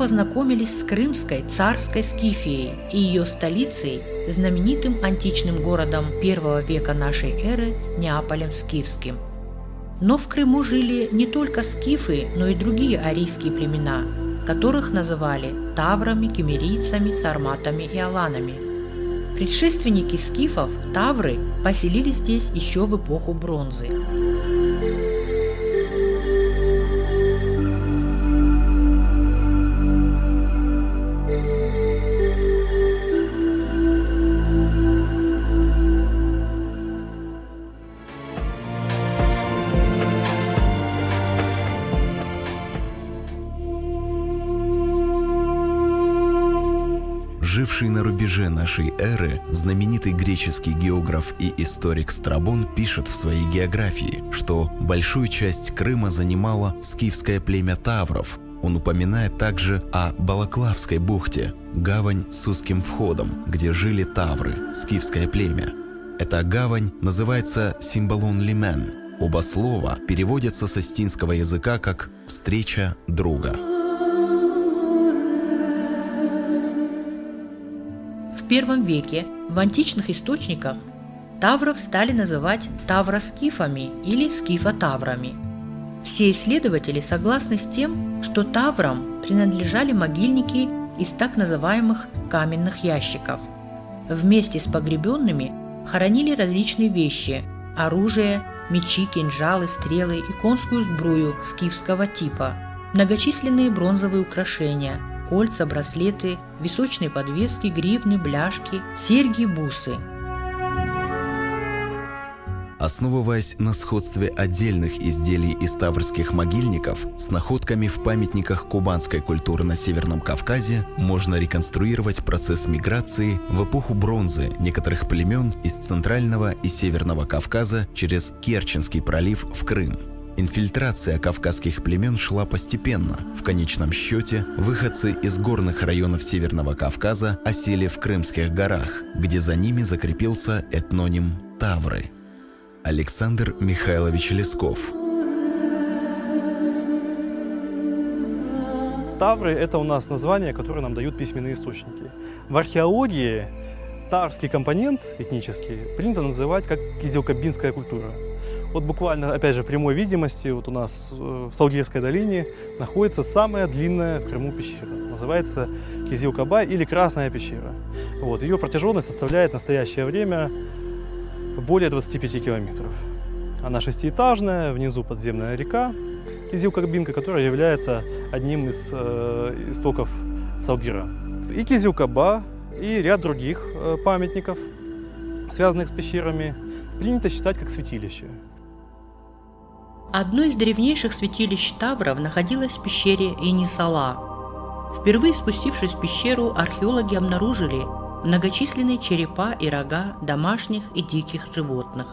познакомились с крымской царской Скифией и ее столицей, знаменитым античным городом I века нашей эры Неаполем Скифским. Но в Крыму жили не только скифы, но и другие арийские племена, которых называли таврами, киммерийцами, сарматами и аланами. Предшественники скифов, тавры, поселились здесь еще в эпоху бронзы. Живший на рубеже нашей эры, знаменитый греческий географ и историк Страбон пишет в своей географии, что большую часть Крыма занимало скифское племя тавров. Он упоминает также о Балаклавской бухте, гавань с узким входом, где жили тавры, скифское племя. Эта гавань называется Симбалун-Лимен. Оба слова переводятся с астинского языка как «встреча друга». В I веке в античных источниках тавров стали называть тавроскифами или скифотаврами. Все исследователи согласны с тем, что таврам принадлежали могильники из так называемых каменных ящиков. Вместе с погребенными хоронили различные вещи – оружие, мечи, кинжалы, стрелы и конскую сбрую скифского типа, многочисленные бронзовые украшения – кольца, браслеты, височные подвески, гривны, бляшки, серьги, бусы. Основываясь на сходстве отдельных изделий из таврских могильников с находками в памятниках кубанской культуры на Северном Кавказе, можно реконструировать процесс миграции в эпоху бронзы некоторых племен из Центрального и Северного Кавказа через Керченский пролив в Крым. Инфильтрация кавказских племен шла постепенно. В конечном счете, выходцы из горных районов Северного Кавказа осели в Крымских горах, где за ними закрепился этноним «тавры». Александр Михайлович Лесков. Тавры – это у нас название, которое нам дают письменные источники. В археологии таврский компонент этнический принято называть как кизилкабинская культура. Вот буквально, опять же, в прямой видимости, вот у нас в Салгирской долине находится самая длинная в Крыму пещера. Называется Кизилкаба или Красная пещера. Вот, ее протяженность составляет в настоящее время более 25 километров. Она шестиэтажная, внизу подземная река Кизилкабинка, которая является одним из истоков Салгира. И Кизилкаба, и ряд других памятников, связанных с пещерами, принято считать как святилище. Одно из древнейших святилищ тавров находилось в пещере Енисала. Впервые спустившись в пещеру, археологи обнаружили многочисленные черепа и рога домашних и диких животных.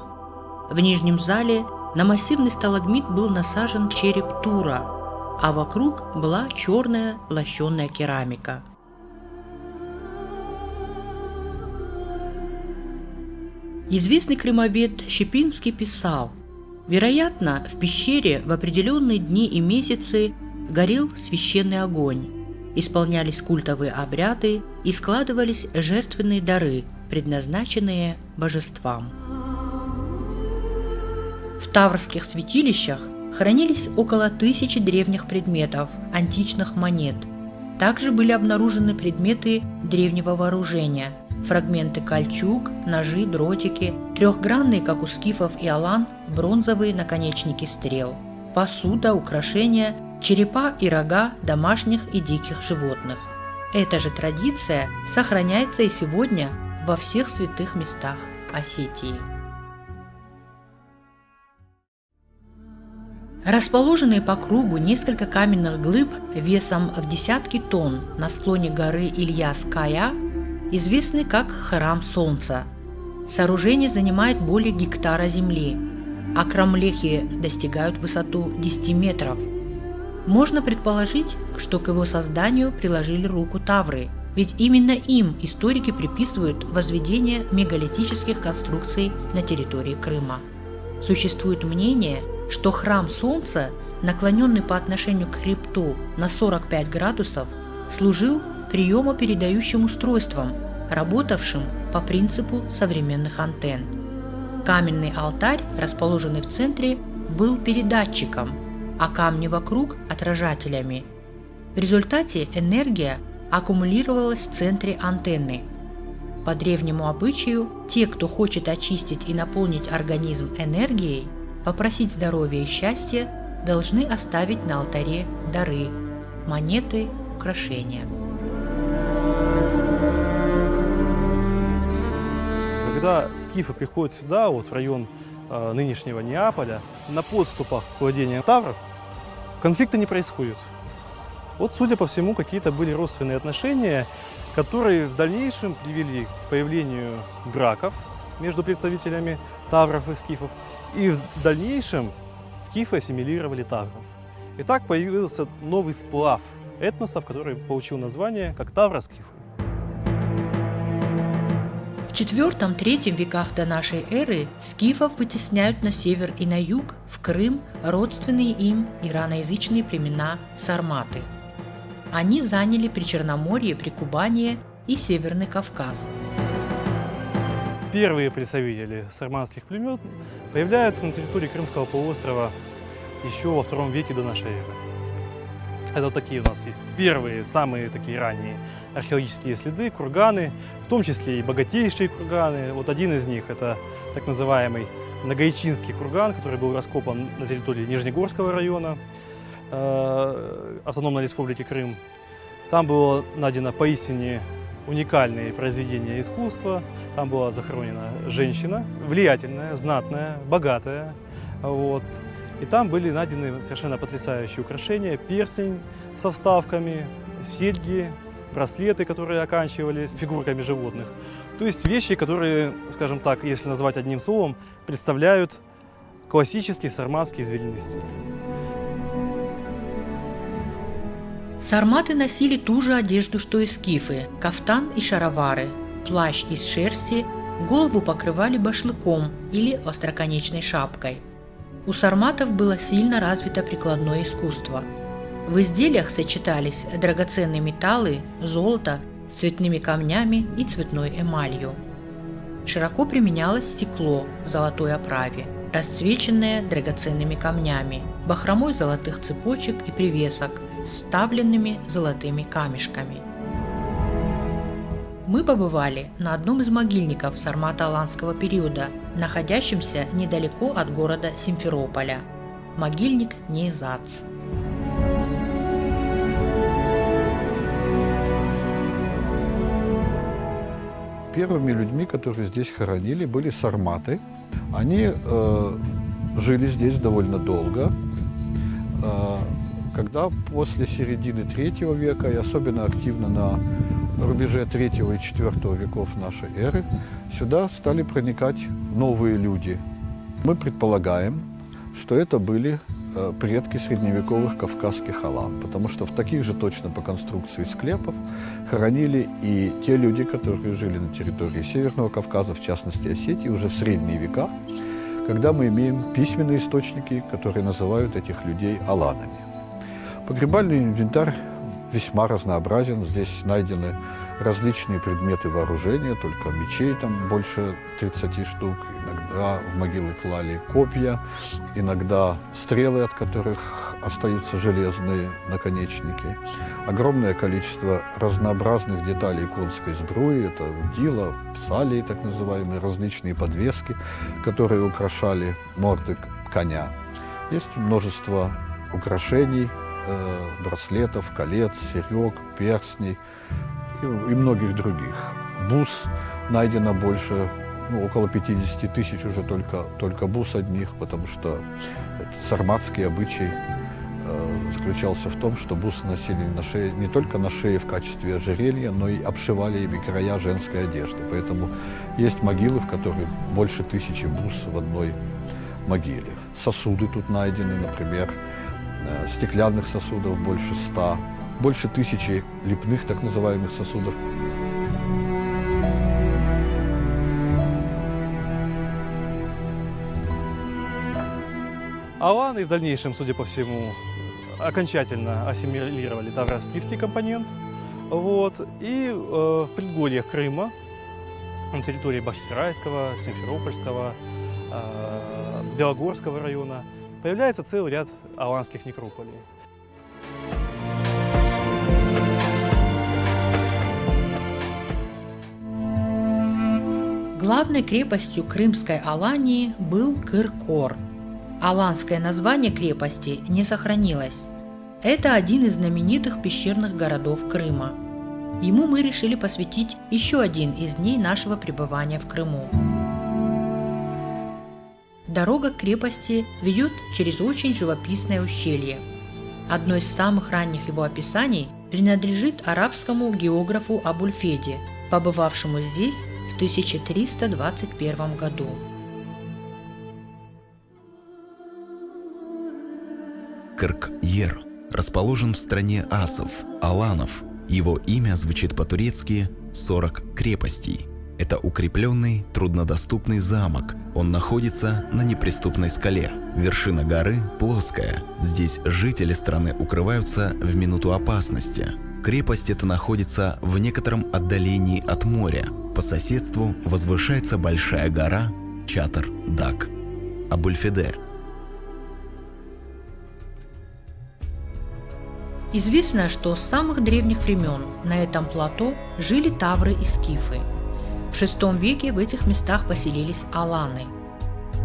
В нижнем зале на массивный сталагмит был насажен череп Тура, а вокруг была черная лощеная керамика. Известный крымовед Щепинский писал: вероятно, в пещере в определенные дни и месяцы горел священный огонь, исполнялись культовые обряды и складывались жертвенные дары, предназначенные божествам. В таврских святилищах хранились около 1000 древних предметов, античных монет. Также были обнаружены предметы древнего вооружения, фрагменты кольчуг, ножи, дротики, трехгранные, как у скифов и алан, бронзовые наконечники стрел, посуда, украшения, черепа и рога домашних и диких животных. Эта же традиция сохраняется и сегодня во всех святых местах Осетии. Расположенные по кругу несколько каменных глыб весом в десятки тонн на склоне горы Ильяс-Кая известны как Храм Солнца. Сооружение занимает более гектара земли, а кромлехи достигают высоту 10 метров. Можно предположить, что к его созданию приложили руку тавры, ведь именно им историки приписывают возведение мегалитических конструкций на территории Крыма. Существует мнение, что храм Солнца, наклоненный по отношению к хребту на 45 градусов, служил приемо-передающим устройством, работавшим по принципу современных антенн. Каменный алтарь, расположенный в центре, был передатчиком, а камни вокруг – отражателями. В результате энергия аккумулировалась в центре антенны. По древнему обычаю, те, кто хочет очистить и наполнить организм энергией, попросить здоровья и счастья, должны оставить на алтаре дары – монеты, украшения. Когда скифы приходят сюда, вот в район нынешнего Неаполя, на подступах к владениям тавров, конфликта не происходит. Вот, судя по всему, какие-то были родственные отношения, которые в дальнейшем привели к появлению браков между представителями тавров и скифов, и в дальнейшем скифы ассимилировали тавров. И так появился новый сплав этносов, который получил название как тавро-скифы. В IV-III веках до нашей эры скифов вытесняют на север и на юг, в Крым, родственные им ираноязычные племена сарматы. Они заняли Причерноморье, Прикубание и Северный Кавказ. Первые представители сарматских племен появляются на территории Крымского полуострова еще во II веке до нашей эры. Это вот такие у нас есть первые, самые такие ранние археологические следы, курганы, в том числе и богатейшие курганы. Вот один из них – это так называемый Нагайчинский курган, который был раскопан на территории Нижнегорского района Автономной Республики Крым. Там было найдено поистине уникальные произведения искусства. Там была захоронена женщина, влиятельная, знатная, богатая. Вот. И там были найдены совершенно потрясающие украшения, перстень со вставками, серьги, браслеты, которые оканчивались фигурками животных. То есть вещи, которые, скажем так, если назвать одним словом, представляют классический сарматский звериный стиль. Сарматы носили ту же одежду, что и скифы – кафтан и шаровары, плащ из шерсти, голову покрывали башлыком или остроконечной шапкой. У сарматов было сильно развито прикладное искусство. В изделиях сочетались драгоценные металлы, золото с цветными камнями и цветной эмалью. Широко применялось стекло в золотой оправе, расцвеченное драгоценными камнями, бахромой золотых цепочек и привесок с вставленными золотыми камешками. Мы побывали на одном из могильников сармато-аланского периода, находящемся недалеко от города Симферополя. Могильник Нейзац. Первыми людьми, которые здесь хоронили, были сарматы. Они жили здесь довольно долго. Когда после середины III века и особенно активно на рубеже III и IV веков нашей эры сюда стали проникать новые люди. Мы предполагаем, что это были предки средневековых кавказских алан, потому что в таких же точно по конструкции склепов хоронили и те люди, которые жили на территории Северного Кавказа, в частности Осетии, уже в средние века, когда мы имеем письменные источники, которые называют этих людей аланами. Погребальный инвентарь весьма разнообразен. Здесь найдены различные предметы вооружения, только мечей там больше 30 штук. Иногда в могилы клали копья, иногда стрелы, от которых остаются железные наконечники. Огромное количество разнообразных деталей конской сбруи. Это удила, псалии, так называемые, различные подвески, которые украшали морды коня. Есть множество украшений, браслетов, колец, серег, перстней и многих других. Бус найдено больше, около 50 тысяч уже только бус одних, потому что сарматский обычай заключался в том, что бусы носили на шее, не только на шее в качестве ожерелья, но и обшивали ими края женской одежды. Поэтому есть могилы, в которых больше 1000 бус в одной могиле. Сосуды тут найдены, например, стеклянных сосудов больше 100, больше 1000 лепных так называемых сосудов. Аланы в дальнейшем, судя по всему, окончательно ассимилировали тавро-скифский компонент. Вот. И в предгорьях Крыма, на территории Бахчисарайского, Симферопольского, Белогорского района, появляется целый ряд аланских некрополей. Главной крепостью Крымской Алании был Кыркор. Аланское название крепости не сохранилось. Это один из знаменитых пещерных городов Крыма. Ему мы решили посвятить еще один из дней нашего пребывания в Крыму. Дорога к крепости ведет через очень живописное ущелье. Одно из самых ранних его описаний принадлежит арабскому географу Абуль-Феде, побывавшему здесь в 1321 году. Кырк-Ер расположен в стране асов, аланов. Его имя звучит по-турецки «40 крепостей». Это укрепленный, труднодоступный замок. Он находится на неприступной скале. Вершина горы плоская. Здесь жители страны укрываются в минуту опасности. Крепость эта находится в некотором отдалении от моря. По соседству возвышается большая гора Чатыр-Даг. Абуль-Феде. Известно, что с самых древних времен на этом плато жили тавры и скифы. В VI веке в этих местах поселились аланы.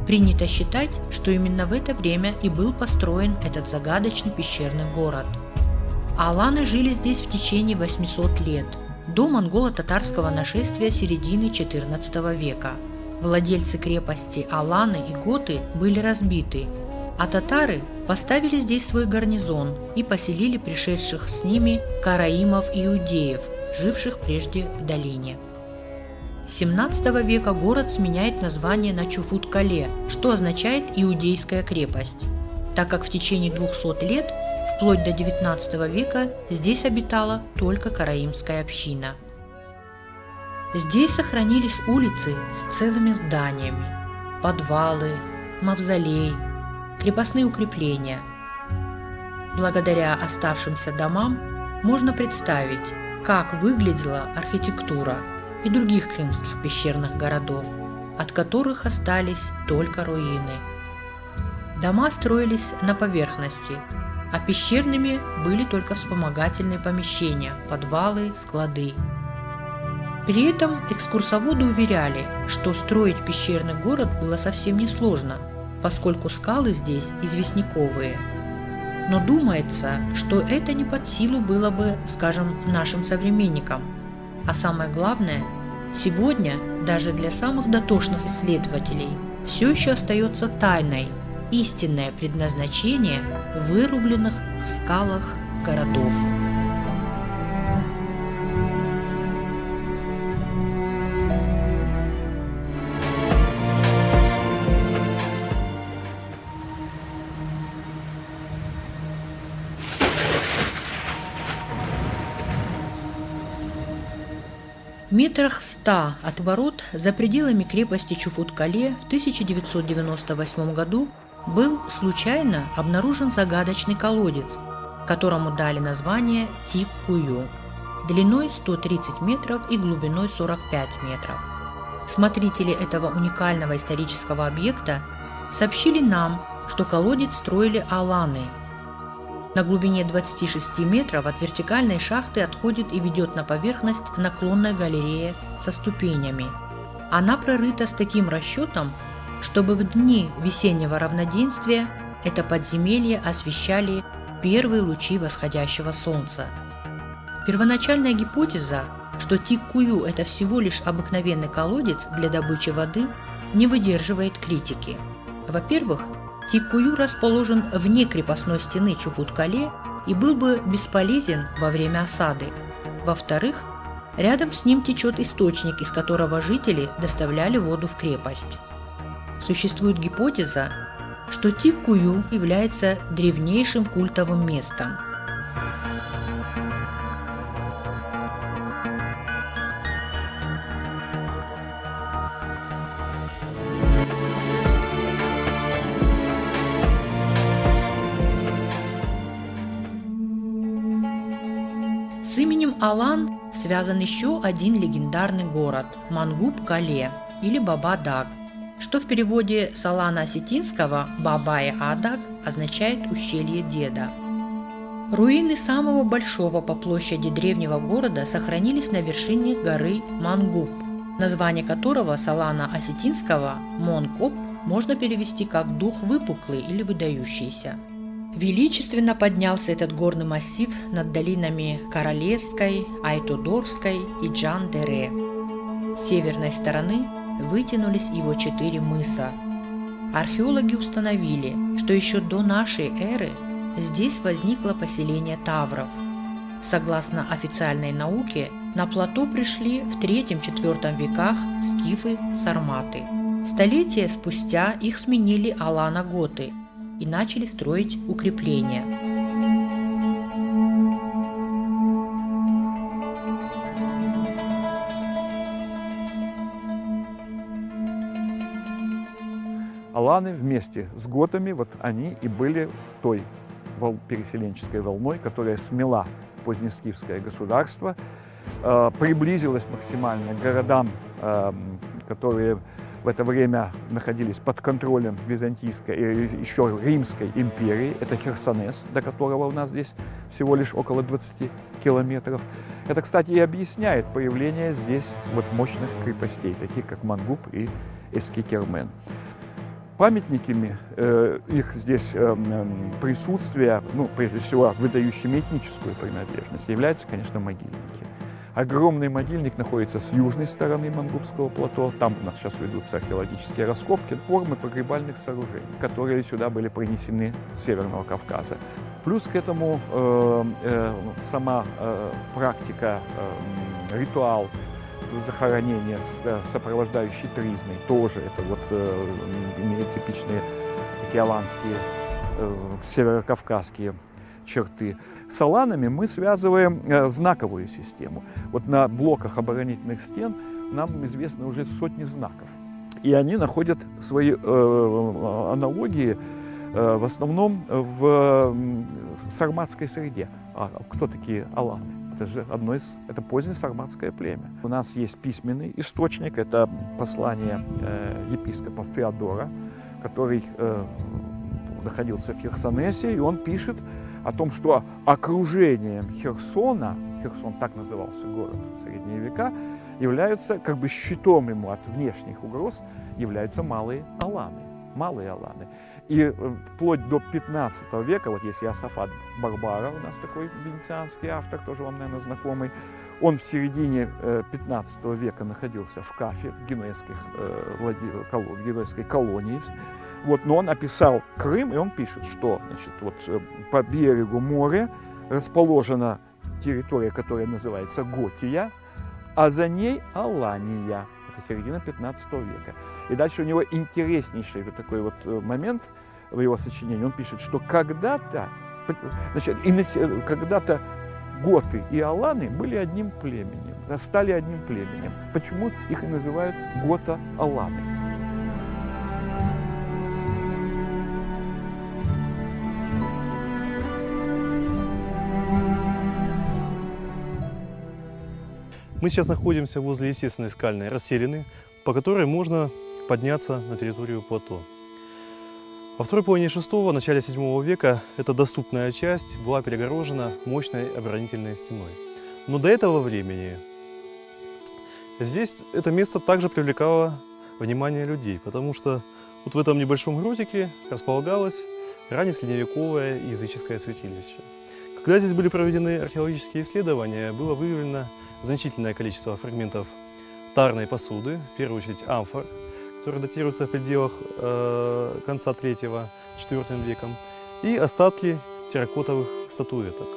Принято считать, что именно в это время и был построен этот загадочный пещерный город. Аланы жили здесь в течение 800 лет, до монголо-татарского нашествия середины XIV века. Владельцы крепости аланы и готы были разбиты, а татары поставили здесь свой гарнизон и поселили пришедших с ними караимов и иудеев, живших прежде в долине. С 17 века город сменяет название на Чуфут-Кале, что означает «иудейская крепость», так как в течение 200 лет, вплоть до 19 века, здесь обитала только караимская община. Здесь сохранились улицы с целыми зданиями, подвалы, мавзолей, крепостные укрепления. Благодаря оставшимся домам можно представить, как выглядела архитектура и других крымских пещерных городов, от которых остались только руины. Дома строились на поверхности, а пещерными были только вспомогательные помещения, подвалы, склады. При этом экскурсоводы уверяли, что строить пещерный город было совсем несложно, поскольку скалы здесь известняковые. Но думается, что это не под силу было бы, скажем, нашим современникам. А самое главное, сегодня даже для самых дотошных исследователей все еще остается тайной истинное предназначение вырубленных в скалах городов. Метрах в 100 от ворот за пределами крепости Чуфут-Кале в 1998 году был случайно обнаружен загадочный колодец, которому дали название Тик-Кую, длиной 130 метров и глубиной 45 метров. Смотрители этого уникального исторического объекта сообщили нам, что колодец строили аланы. На глубине 26 метров от вертикальной шахты отходит и ведет на поверхность наклонная галерея со ступенями. Она прорыта с таким расчетом, чтобы в дни весеннего равноденствия это подземелье освещали первые лучи восходящего солнца. Первоначальная гипотеза, что Тик-Кую – это всего лишь обыкновенный колодец для добычи воды, не выдерживает критики. Во-первых, Тик-Кую расположен вне крепостной стены Чуфут-Кале и был бы бесполезен во время осады. Во-вторых, рядом с ним течет источник, из которого жители доставляли воду в крепость. Существует гипотеза, что Тик-Кую является древнейшим культовым местом. С именем Алан связан еще один легендарный город – Мангуб-Кале или Баба-Даг, что в переводе с алано-осетинского «Бабай-Адаг» означает «ущелье деда». Руины самого большого по площади древнего города сохранились на вершине горы Мангуб, название которого с алано-осетинского «Монкоп» можно перевести как «дух выпуклый» или «выдающийся». Величественно поднялся этот горный массив над долинами Каралесской, Айтодорской и Джан-Дере. С северной стороны вытянулись его 4 мыса. Археологи установили, что еще до нашей эры здесь возникло поселение тавров. Согласно официальной науке, на плато пришли в III-IV веках скифы-сарматы. Столетия спустя их сменили алано-готы и начали строить укрепления. Аланы вместе с готами, вот они и были той переселенческой волной, которая смела позднескифское государство, приблизилась максимально к городам, которые в это время находились под контролем Византийской и еще Римской империи. Это Херсонес, до которого у нас здесь всего лишь около 20 километров. Это, кстати, и объясняет появление здесь вот мощных крепостей, таких как Мангуб и Эскикермен. Памятниками их здесь присутствия, прежде всего, выдающими этническую принадлежность, являются, конечно, могильники. Огромный могильник находится с южной стороны Мангубского плато. Там у нас сейчас ведутся археологические раскопки, формы погребальных сооружений, которые сюда были принесены с Северного Кавказа. Плюс к этому сама практика, ритуал захоронения с сопровождающей тризной тоже это вот имеет типичные такие аланские, северокавказские черты. С аланами мы связываем знаковую систему. Вот на блоках оборонительных стен нам известны уже сотни знаков. И они находят свои аналогии в основном в сарматской среде. А кто такие аланы? Это же это позднее сарматское племя. У нас есть письменный источник, это послание епископа Феодора, который находился в Херсонесе, и он пишет о том, что окружением Херсона, Херсон так назывался город в средние века, являются, как бы щитом ему от внешних угроз, являются малые аланы. Малые аланы. И вплоть до 15 века, вот есть Иосафат Барбара, у нас такой венецианский автор, тоже вам, наверное, знакомый, он в середине 15 века находился в Кафе, в генуэзской колонии. Вот, но он описал Крым, и он пишет, что значит, вот, по берегу моря расположена территория, которая называется Готия, а за ней Алания. Это середина 15 века. И дальше у него интереснейший вот такой вот момент в его сочинении. Он пишет, что когда-то готы и аланы были одним племенем, стали одним племенем. Почему их и называют гото-аланы? Мы сейчас находимся возле естественной скальной расселины, по которой можно подняться на территорию плато. Во второй половине VI, начале VII века эта доступная часть была перегорожена мощной оборонительной стеной. Но до этого времени здесь это место также привлекало внимание людей, потому что вот в этом небольшом гротике располагалось раннесредневековое языческое святилище. Когда здесь были проведены археологические исследования, было выявлено значительное количество фрагментов тарной посуды, в первую очередь амфор, которые датируются в пределах конца III-IV веком, и остатки терракотовых статуэток.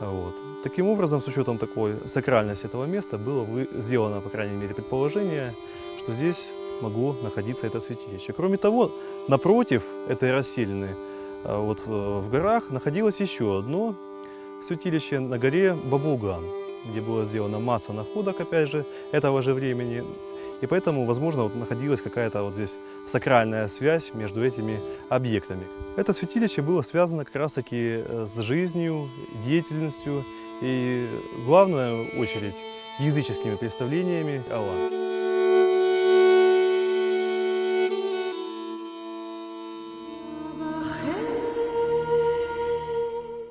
Вот. Таким образом, с учетом такой сакральности этого места, было сделано, по крайней мере, предположение, что здесь могло находиться это святилище. Кроме того, напротив этой расселины, вот в горах, находилось еще одно святилище на горе Бабулган, где была сделана масса находок, опять же, этого же времени. И поэтому, возможно, вот находилась какая-то вот здесь сакральная связь между этими объектами. Это святилище было связано как раз-таки с жизнью, деятельностью и в главную очередь языческими представлениями Алан.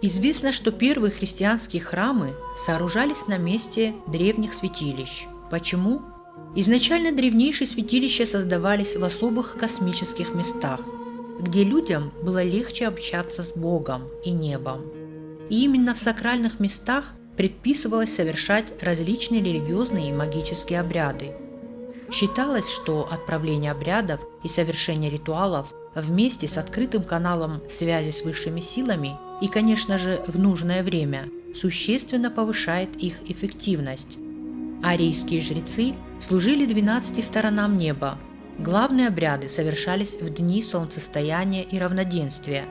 Известно, что первые христианские храмы сооружались на месте древних святилищ. Почему? Изначально древнейшие святилища создавались в особых космических местах, где людям было легче общаться с Богом и небом. И именно в сакральных местах предписывалось совершать различные религиозные и магические обряды. Считалось, что отправление обрядов и совершение ритуалов вместе с открытым каналом связи с высшими силами и, конечно же, в нужное время существенно повышает их эффективность. Арийские жрецы служили 12 сторонам неба. Главные обряды совершались в дни солнцестояния и равноденствия.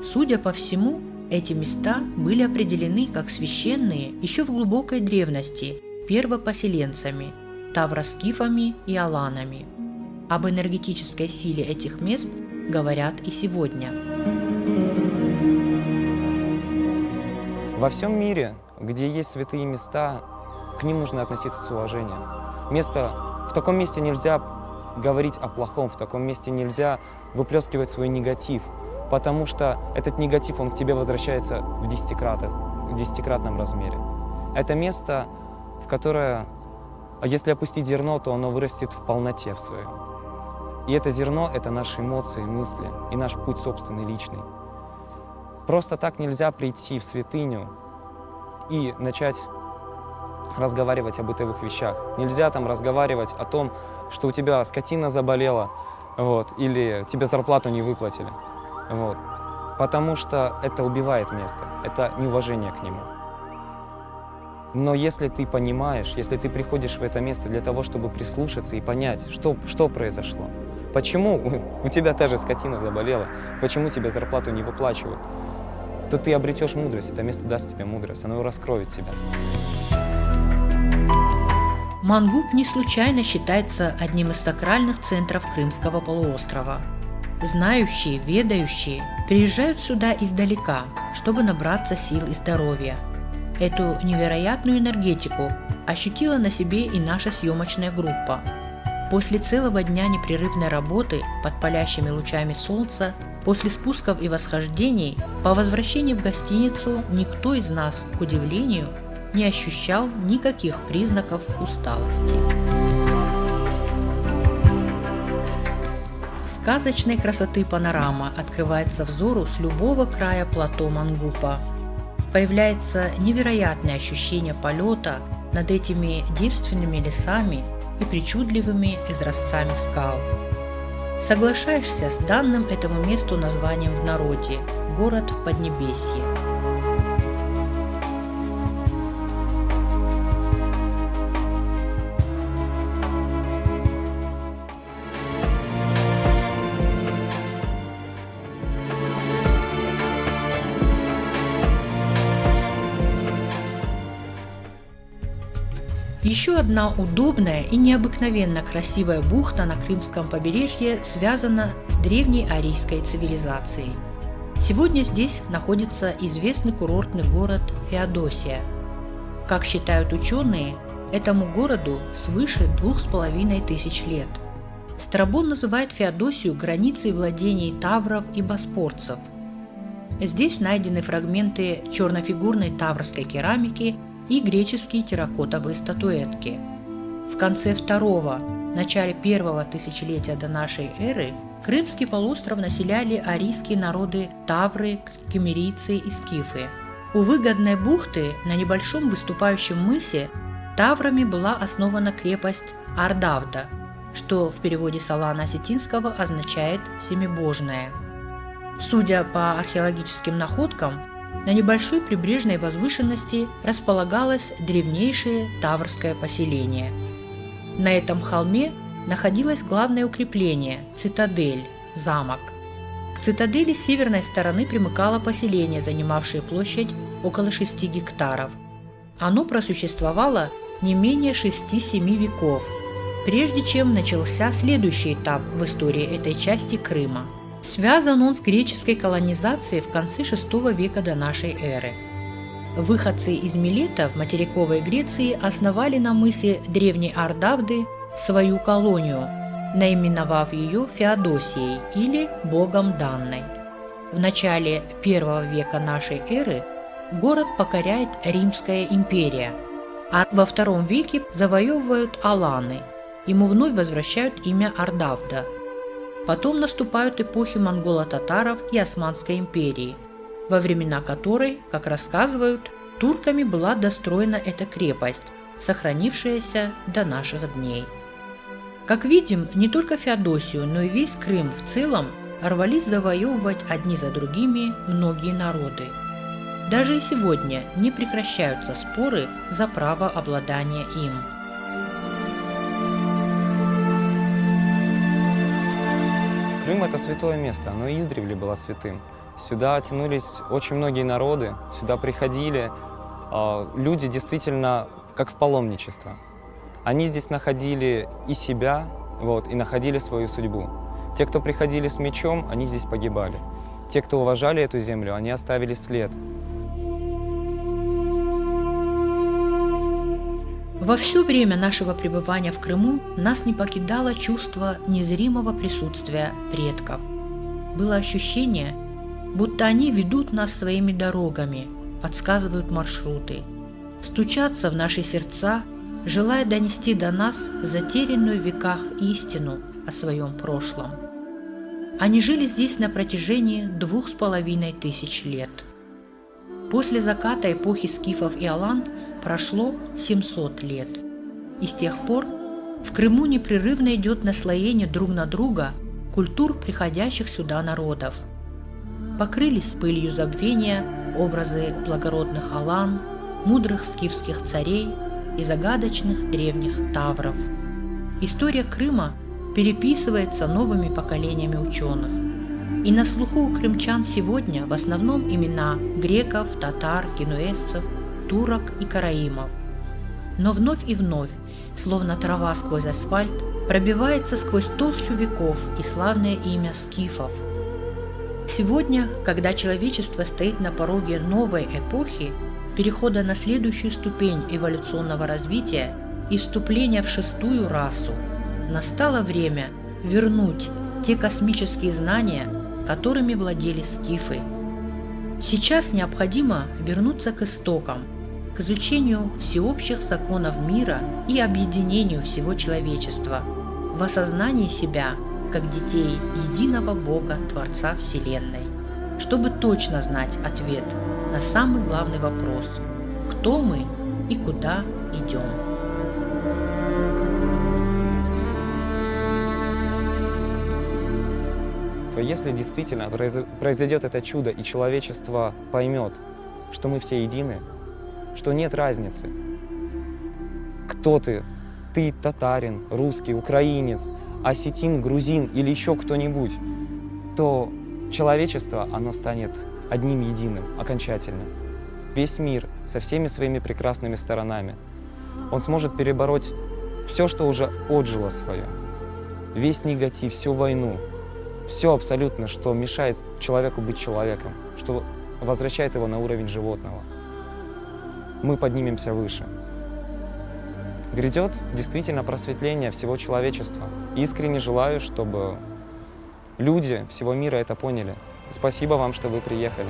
Судя по всему, эти места были определены как священные еще в глубокой древности первопоселенцами – тавроскифами и аланами. Об энергетической силе этих мест говорят и сегодня. Во всем мире, где есть святые места, к ним нужно относиться с уважением. В таком месте нельзя говорить о плохом, в таком месте нельзя выплескивать свой негатив, потому что этот негатив, он к тебе возвращается в десятикратном размере. Это место, в которое, если опустить зерно, то оно вырастет в полноте в своей. И это зерно – это наши эмоции, мысли и наш путь собственный, личный. Просто так нельзя прийти в святыню и начать разговаривать о бытовых вещах. Нельзя там разговаривать о том, что у тебя скотина заболела, или тебе зарплату не выплатили. Потому что это убивает место, это неуважение к нему. Но если ты понимаешь, если ты приходишь в это место для того, чтобы прислушаться и понять, что произошло, почему у тебя та же скотина заболела, почему тебе зарплату не выплачивают, то ты обретешь мудрость, это место даст тебе мудрость, оно раскроет тебя. Мангуб не случайно считается одним из сакральных центров Крымского полуострова. Знающие, ведающие приезжают сюда издалека, чтобы набраться сил и здоровья. Эту невероятную энергетику ощутила на себе и наша съемочная группа. После целого дня непрерывной работы под палящими лучами солнца, после спусков и восхождений, по возвращении в гостиницу никто из нас, к удивлению, не ощущал никаких признаков усталости. Сказочной красоты панорама открывается взору с любого края плато Мангупа. Появляется невероятное ощущение полета над этими девственными лесами и причудливыми изразцами скал. Соглашаешься с данным этому месту названием в народе – город в Поднебесье. Еще одна удобная и необыкновенно красивая бухта на Крымском побережье связана с древней арийской цивилизацией. Сегодня здесь находится известный курортный город Феодосия. Как считают ученые, этому городу свыше 2500 лет. Страбон называет Феодосию границей владений тавров и боспорцев. Здесь найдены фрагменты чернофигурной таврской керамики и греческие терракотовые статуэтки. В конце II – начале первого тысячелетия до нашей эры Крымский полуостров населяли арийские народы тавры, кемерийцы и скифы. У выгодной бухты на небольшом выступающем мысе таврами была основана крепость Ардавда, что в переводе с алано-осетинского означает «семибожная». Судя по археологическим находкам, на небольшой прибрежной возвышенности располагалось древнейшее таврское поселение. На этом холме находилось главное укрепление – цитадель, замок. К цитадели с северной стороны примыкало поселение, занимавшее площадь около 6 гектаров. Оно просуществовало не менее 6-7 веков, прежде чем начался следующий этап в истории этой части Крыма. Связан он с греческой колонизацией в конце VI века до нашей эры. выходцы из Милета в материковой Греции основали на мысе древней Ардавды свою колонию, наименовав ее Феодосией или Богом данной. В начале I века нашей эры город покоряет Римская империя, а во II веке завоевывают аланы, ему вновь возвращают имя Ардавда. Потом наступают эпохи монголо-татаров и Османской империи, во времена которой, как рассказывают, турками была достроена эта крепость, сохранившаяся до наших дней. Как видим, не только Феодосию, но и весь Крым в целом рвались завоевывать одни за другими многие народы. Даже и сегодня не прекращаются споры за право обладания им. Крым – это святое место, оно издревле было святым. Сюда тянулись очень многие народы, сюда приходили люди действительно как в паломничество. Они здесь находили и себя, и находили свою судьбу. Те, кто приходили с мечом, они здесь погибали. Те, кто уважали эту землю, они оставили след. Во все время нашего пребывания в Крыму нас не покидало чувство незримого присутствия предков. Было ощущение, будто они ведут нас своими дорогами, подсказывают маршруты, стучатся в наши сердца, желая донести до нас затерянную в веках истину о своем прошлом. Они жили здесь на протяжении 2500 лет. После заката эпохи скифов и алан прошло 700 лет, и с тех пор в Крыму непрерывно идет наслоение друг на друга культур приходящих сюда народов. Покрылись пылью забвения образы благородных алан, мудрых скифских царей и загадочных древних тавров. История Крыма переписывается новыми поколениями ученых. И на слуху у крымчан сегодня в основном имена греков, татар, генуэзцев, турок и караимов. Но вновь и вновь, словно трава сквозь асфальт, пробивается сквозь толщу веков и славное имя скифов. Сегодня, когда человечество стоит на пороге новой эпохи, перехода на следующую ступень эволюционного развития и вступления в 6-ю расу, настало время вернуть те космические знания, которыми владели скифы. Сейчас необходимо вернуться к истокам, к изучению всеобщих законов мира и объединению всего человечества в осознании себя как детей единого Бога, Творца Вселенной, чтобы точно знать ответ на самый главный вопрос – кто мы и куда идем. То если действительно произойдет это чудо, и человечество поймет, что мы все едины, что нет разницы, кто ты татарин, русский, украинец, осетин, грузин или еще кто-нибудь, то человечество, оно станет одним единым, окончательно. Весь мир со всеми своими прекрасными сторонами, он сможет перебороть все, что уже отжило свое, весь негатив, всю войну, все абсолютно, что мешает человеку быть человеком, что возвращает его на уровень животного. Мы поднимемся выше. Грядет действительно просветление всего человечества. Искренне желаю, чтобы люди всего мира это поняли. Спасибо вам, что вы приехали.